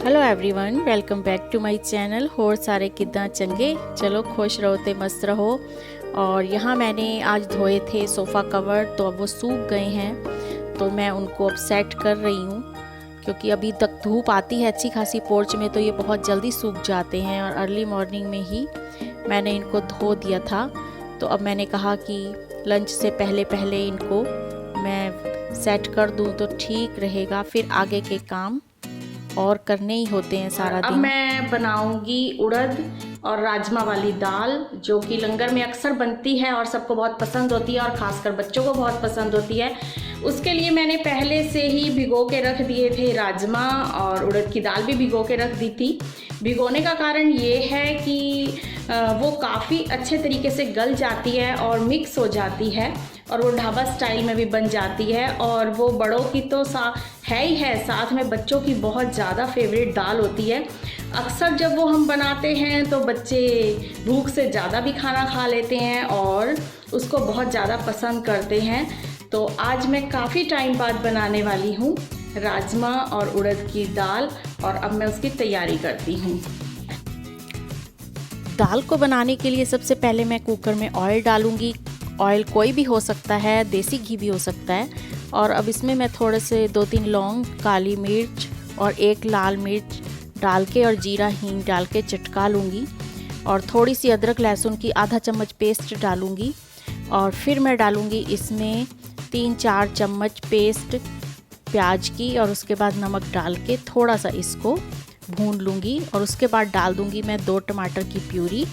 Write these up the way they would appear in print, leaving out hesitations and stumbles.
Hello everyone, welcome back to my channel. होर सारे किद्दां चंगे? चलो खुश रहो ते मस्त रहो। और यहाँ मैंने आज धोए थे सोफ़ा कवर, तो अब वो सूख गए हैं, तो मैं उनको अब सेट कर रही हूँ। क्योंकि अभी तक धूप आती है अच्छी खासी पोर्च में, तो ये बहुत जल्दी सूख जाते हैं। और अर्ली मॉर्निंग में ही मैंने इनको धो दिया था, तो अब मैंने कहा कि लंच से पहले पहले इनको मैं सेट कर दूँ तो ठीक रहेगा, फिर आगे के काम और करने ही होते हैं सारा दिन। अब मैं बनाऊंगी उड़द और राजमा वाली दाल, जो कि लंगर में अक्सर बनती है और सबको बहुत पसंद होती है, और ख़ासकर बच्चों को बहुत पसंद होती है। उसके लिए मैंने पहले से ही भिगो के रख दिए थे राजमा, और उड़द की दाल भी भिगो के रख दी थी। भिगोने का कारण ये है कि वो काफ़ी अच्छे तरीके से गल जाती है और मिक्स हो जाती है, और वो ढाबा स्टाइल में भी बन जाती है। और वो बड़ों की तो है ही है, साथ में बच्चों की बहुत ज़्यादा फेवरेट दाल होती है। अक्सर जब वो हम बनाते हैं तो बच्चे भूख से ज़्यादा भी खाना खा लेते हैं और उसको बहुत ज़्यादा पसंद करते हैं। तो आज मैं काफ़ी टाइम बाद बनाने वाली हूँ राजमा और उड़द की दाल, और अब मैं उसकी तैयारी करती हूँ। दाल को बनाने के लिए सबसे पहले मैं कुकर में ऑयल डालूँगी। ऑयल कोई भी हो सकता है, देसी घी भी हो सकता है। और अब इसमें मैं थोड़े से 2-3 लौंग, काली मिर्च और 1 लाल मिर्च डाल के और जीरा हींग डाल के चटका लूँगी। और थोड़ी सी अदरक लहसुन की आधा चम्मच पेस्ट डालूँगी। और फिर मैं डालूँगी इसमें 3-4 चम्मच पेस्ट प्याज की, और उसके बाद नमक डाल के थोड़ा सा इसको भून लूँगी। और उसके बाद डाल दूँगी मैं 2 टमाटर की प्यूरी।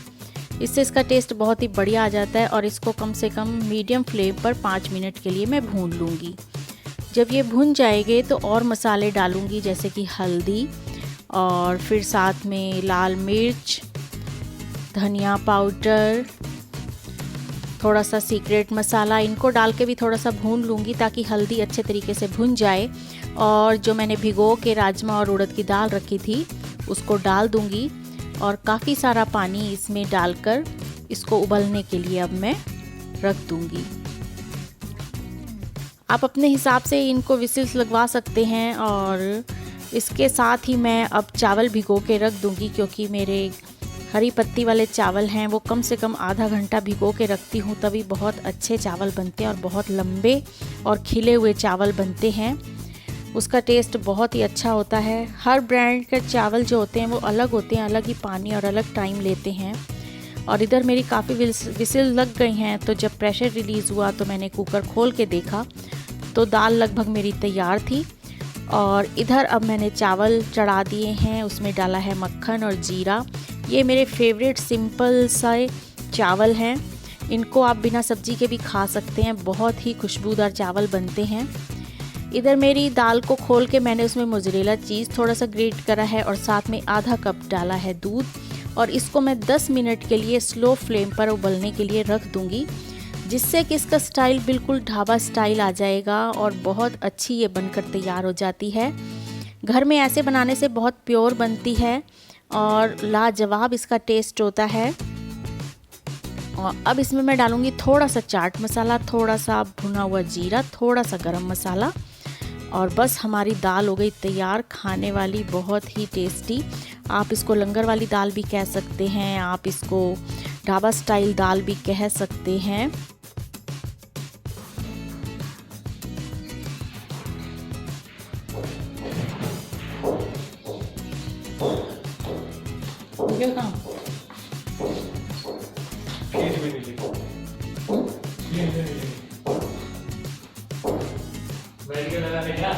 इससे इसका टेस्ट बहुत ही बढ़िया आ जाता है। और इसको कम से कम मीडियम फ्लेम पर 5 मिनट के लिए मैं भून लूँगी। जब ये भुन जाएंगे तो और मसाले डालूँगी, जैसे कि हल्दी, और फिर साथ में लाल मिर्च, धनिया पाउडर, थोड़ा सा सीक्रेट मसाला। इनको डाल के भी थोड़ा सा भून लूँगी ताकि हल्दी अच्छे तरीके से भुन जाए। और जो मैंने भिगो के राजमा और उड़द की दाल रखी थी उसको डाल दूँगी, और काफ़ी सारा पानी इसमें डालकर इसको उबलने के लिए अब मैं रख दूँगी। आप अपने हिसाब से इनको विसिल्स लगवा सकते हैं। और इसके साथ ही मैं अब चावल भिगो के रख दूँगी, क्योंकि मेरे हरी पत्ती वाले चावल हैं, वो कम से कम आधा घंटा भिगो के रखती हूँ, तभी बहुत अच्छे चावल बनते हैं और बहुत लंबे और खिले हुए चावल बनते हैं। उसका टेस्ट बहुत ही अच्छा होता है। हर ब्रांड के चावल जो होते हैं वो अलग होते हैं, अलग ही पानी और अलग टाइम लेते हैं। और इधर मेरी काफ़ी विसिल लग गई हैं, तो जब प्रेशर रिलीज़ हुआ तो मैंने कुकर खोल के देखा तो दाल लगभग मेरी तैयार थी। और इधर अब मैंने चावल चढ़ा दिए हैं, उसमें डाला है मक्खन और जीरा। ये मेरे फेवरेट सिंपल सा चावल हैं। इनको आप बिना सब्जी के भी खा सकते हैं, बहुत ही खुशबूदार चावल बनते हैं। इधर मेरी दाल को खोल के मैंने उसमें मोज़रेला चीज़ थोड़ा सा ग्रेट करा है, और साथ में आधा कप डाला है दूध। और इसको मैं 10 मिनट के लिए स्लो फ्लेम पर उबलने के लिए रख दूँगी, जिससे कि इसका स्टाइल बिल्कुल ढाबा स्टाइल आ जाएगा और बहुत अच्छी ये बनकर तैयार हो जाती है। घर में ऐसे बनाने से बहुत प्योर बनती है और लाजवाब इसका टेस्ट होता है। और अब इसमें मैं डालूँगी थोड़ा सा चाट मसाला, थोड़ा सा भुना हुआ जीरा, थोड़ा सा गरम मसाला, और बस हमारी दाल हो गई तैयार, खाने वाली, बहुत ही टेस्टी। आप इसको लंगर वाली दाल भी कह सकते हैं, आप इसको ढाबा स्टाइल दाल भी कह सकते हैं। क्या काम? मेडिकल लगा के क्या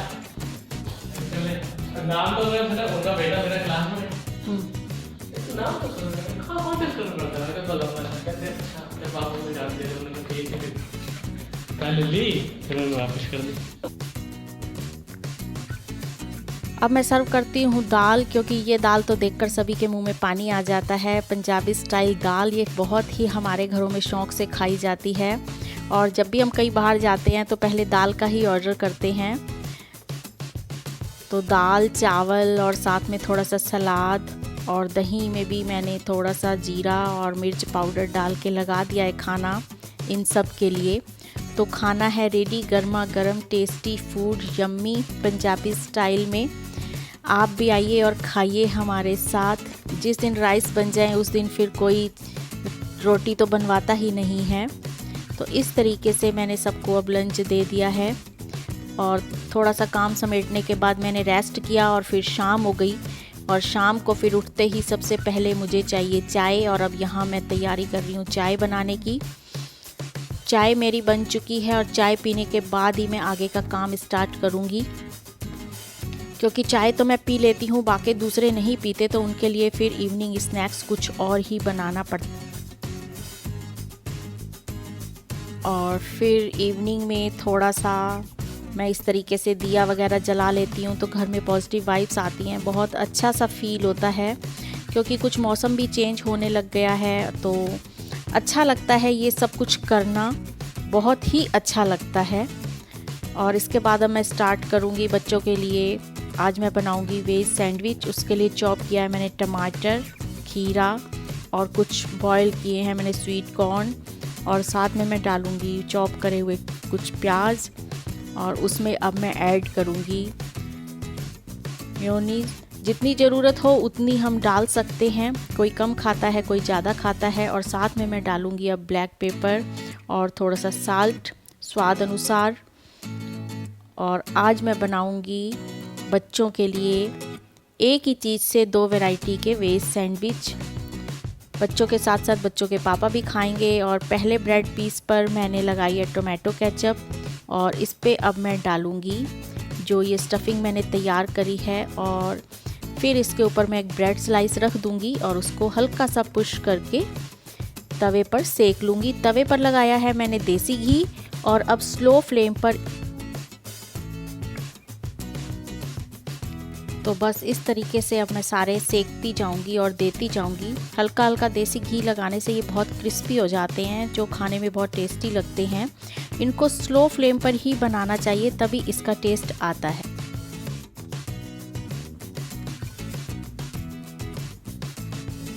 नाम तो मेरा उनका बेटा मेरा क्लास में नाम तो सुन रहा हाँ कौन टेस्ट करना पड़ता है तो लगा कहते अच्छा अपने बाबू को जान दे उन्होंने ठीक है कल ली फिर उन्होंने वापस कर दी। अब मैं सर्व करती हूँ दाल, क्योंकि ये दाल तो देखकर सभी के मुंह में पानी आ जाता है। पंजाबी स्टाइल दाल ये बहुत ही हमारे घरों में शौक़ से खाई जाती है, और जब भी हम कहीं बाहर जाते हैं तो पहले दाल का ही ऑर्डर करते हैं। तो दाल, चावल और साथ में थोड़ा सा सलाद और दही में भी मैंने थोड़ा सा जीरा और मिर्च पाउडर डाल के लगा दिया है खाना इन सब के लिए। तो खाना है रेडी, गर्मा गर्म tasty food, yummy Punjabi style में। आप भी आइए और खाइए हमारे साथ। जिस दिन राइस बन जाए उस दिन फिर कोई रोटी तो बनवाता ही नहीं है। तो इस तरीके से मैंने सबको अब लंच दे दिया है और थोड़ा सा काम समेटने के बाद मैंने रेस्ट किया और फिर शाम हो गई। और शाम को फिर उठते ही सबसे पहले मुझे चाहिए चाय, और अब यहाँ मैं तैयारी कर रही हूँ चाय बनाने की। चाय मेरी बन चुकी है और चाय पीने के बाद ही मैं आगे का काम स्टार्ट करूँगी, क्योंकि चाय तो मैं पी लेती हूँ, बाकी दूसरे नहीं पीते, तो उनके लिए फिर इवनिंग स्नैक्स कुछ और ही बनाना पड़ता। और फिर इवनिंग में थोड़ा सा मैं इस तरीके से दिया वगैरह जला लेती हूँ, तो घर में पॉजिटिव वाइब्स आती हैं, बहुत अच्छा सा फील होता है, क्योंकि कुछ मौसम भी चेंज होने लग गया है, तो अच्छा लगता है ये सब कुछ करना, बहुत ही अच्छा लगता है। और इसके बाद अब मैं स्टार्ट करूँगी बच्चों के लिए। आज मैं बनाऊँगी वेज सैंडविच। उसके लिए चॉप किया है मैंने टमाटर, खीरा और कुछ बॉयल किए हैं मैंने स्वीट कॉर्न, और साथ में मैं डालूँगी चॉप करे हुए कुछ प्याज, और उसमें अब मैं ऐड करूँगी मेयोनीज़। जितनी ज़रूरत हो उतनी हम डाल सकते हैं, कोई कम खाता है कोई ज़्यादा खाता है। और साथ में मैं डालूँगी अब ब्लैक पेपर और थोड़ा सा साल्ट स्वाद अनुसार। और आज मैं बनाऊँगी बच्चों के लिए एक ही चीज़ से 2 वैरायटी के वेज सैंडविच। बच्चों के साथ साथ बच्चों के पापा भी खाएंगे। और पहले ब्रेड पीस पर मैंने लगाई है टोमेटो केचप, और इस पे अब मैं डालूँगी जो ये स्टफिंग मैंने तैयार करी है, और फिर इसके ऊपर मैं एक ब्रेड स्लाइस रख दूँगी और उसको हल्का सा पुश करके तवे पर सेक लूँगी। तवे पर लगाया है मैंने देसी घी, और अब स्लो फ्लेम पर, तो बस इस तरीके से अब मैं सारे सेकती जाऊंगी और देती जाऊंगी। हल्का हल्का देसी घी लगाने से ये बहुत क्रिस्पी हो जाते हैं, जो खाने में बहुत टेस्टी लगते हैं। इनको स्लो फ्लेम पर ही बनाना चाहिए, तभी इसका टेस्ट आता है।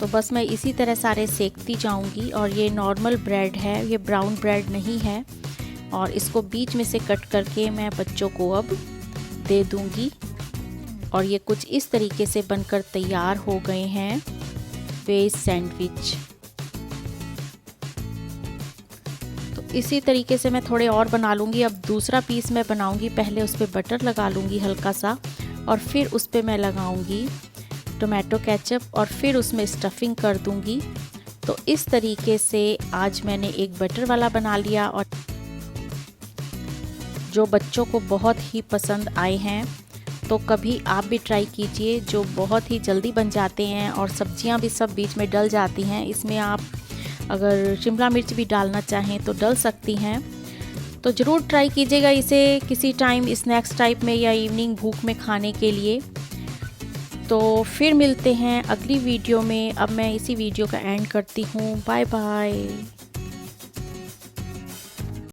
तो बस मैं इसी तरह सारे सेकती जाऊंगी। और ये नॉर्मल ब्रेड है, ये ब्राउन ब्रेड नहीं है, और इसको बीच में से कट करके मैं बच्चों को अब दे दूंगी। और ये कुछ इस तरीके से बनकर तैयार हो गए हैं वेज सैंडविच। तो इसी तरीके से मैं थोड़े और बना लूँगी। अब दूसरा पीस मैं बनाऊँगी, पहले उस पर बटर लगा लूँगी हल्का सा, और फिर उस पर मैं लगाऊँगी टोमेटो केचप, और फिर उसमें स्टफिंग कर दूँगी। तो इस तरीके से आज मैंने एक बटर वाला बना लिया, और जो बच्चों को बहुत ही पसंद आए हैं। तो कभी आप भी ट्राई कीजिए, जो बहुत ही जल्दी बन जाते हैं, और सब्जियां भी सब बीच में डल जाती हैं। इसमें आप अगर शिमला मिर्च भी डालना चाहें तो डल सकती हैं। तो ज़रूर ट्राई कीजिएगा इसे किसी टाइम स्नैक्स टाइप में या इवनिंग भूख में खाने के लिए। तो फिर मिलते हैं अगली वीडियो में। अब मैं इसी वीडियो का एंड करती हूँ। Bye bye.